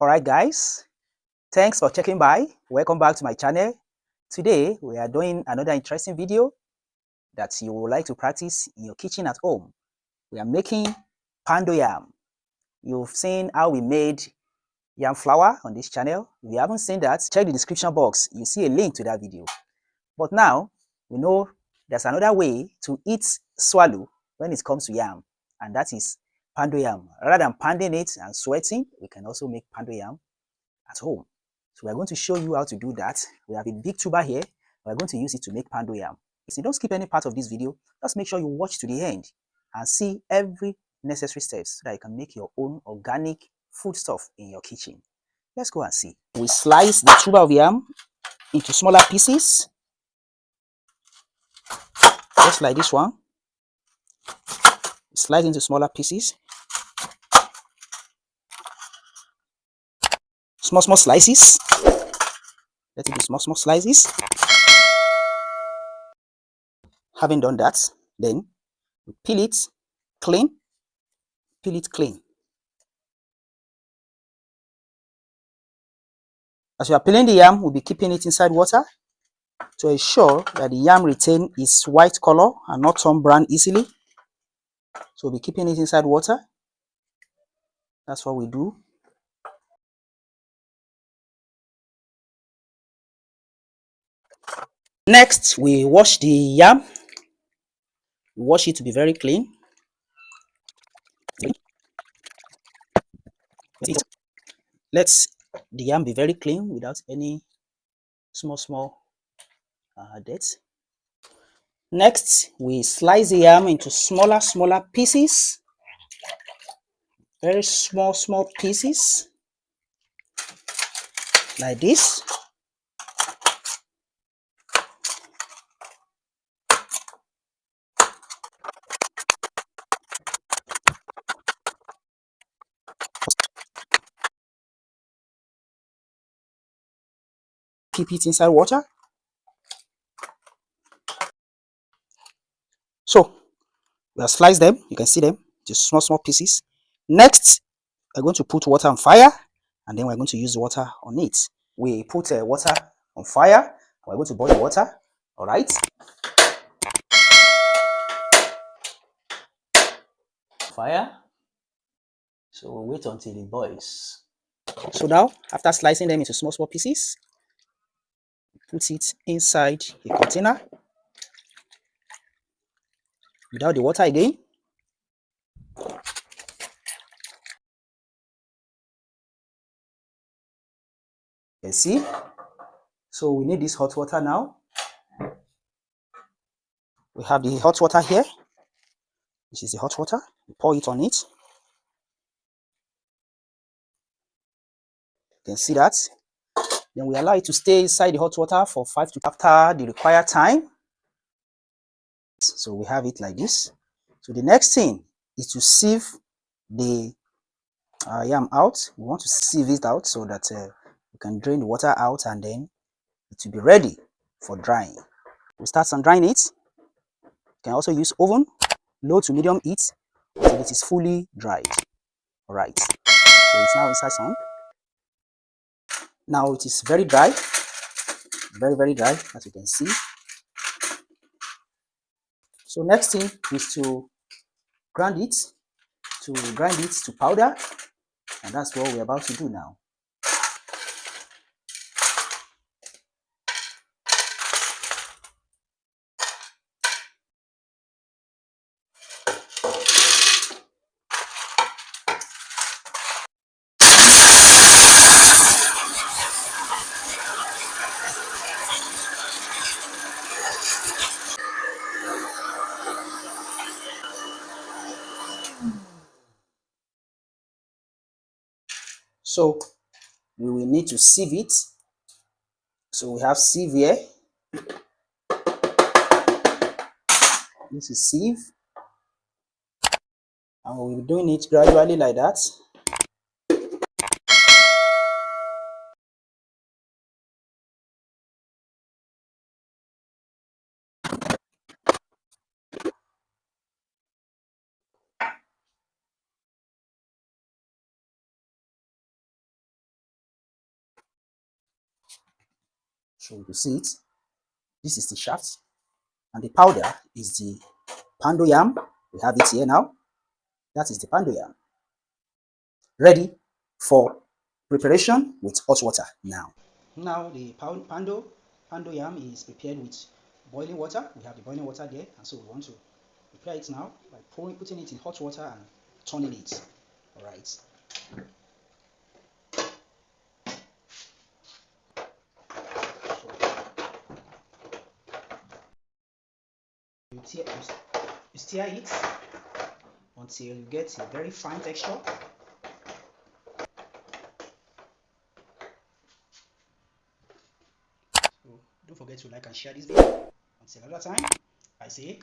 Alright guys, thanks for checking by. Welcome back to my channel. Today we are doing another interesting video that you would like to practice in your kitchen at home. We are making poundo yam. You've seen how we made yam flour on this channel. If you haven't seen that, check the description box. You see a link to that video. But now we know there's another way to eat swallow when it comes to yam, and that is poundo yam. Rather than pounding it and sweating, we can also make poundo yam at home. So we're going to show you how to do that. We have a big tuber here. We're going to use it to make poundo yam. So don't skip any part of this video. Just make sure you watch to the end and see every necessary steps so that you can make your own organic foodstuff in your kitchen. Let's go and see. We slice the tuber of yam into smaller pieces, just like this one. Slice into smaller pieces. Small slices. Let it be small slices. Having done that, then we peel it clean. Peel it clean. As you are peeling the yam, we'll be keeping it inside water to ensure that the yam retain its white color and not turn brown easily. So we'll be keeping it inside water. That's what we do. Next, we wash the yam. We wash it to be very clean. Let the yam be very clean without any small dirt. Next, we slice the yam into smaller pieces. Very small pieces. Like this. Keep it inside water. So we have sliced them. You can see them, just small pieces. Next, we're going to put water on fire, and then we're going to use water on it. We put water on fire. We're going to boil the water. All right. Fire. So we'll wait until it boils. So now, after slicing them into small pieces, put it inside a container without the water again. You see? So we need this hot water now. We have the hot water here. This is the hot water. We pour it on it. You can see that. Then we allow it to stay inside the hot water for 5 to after the required time. So we have it like this. So the next thing is to sieve the yam out. We want to sieve it out so that we can drain the water out, and then it will be ready for drying. We start on drying it. You can also use oven, low to medium heat until it is fully dried. All right. So it's now inside sun. Now it is very dry, very dry, as you can see. So next thing is to grind it to powder, and that's what we're about to do now. So we will need to sieve it. So we have sieve here. This is sieve, and we'll be doing it gradually like that. So you can see it. This is the shaft, and the powder is the poundo yam. We have it here now. That is the poundo yam. Ready for preparation with hot water now. Now the poundo yam is prepared with boiling water. We have the boiling water there, and so we want to prepare it now by putting it in hot water and turning it. All right. So you stir it until you get a very fine texture. So don't forget to like and share this video. Until another time, I say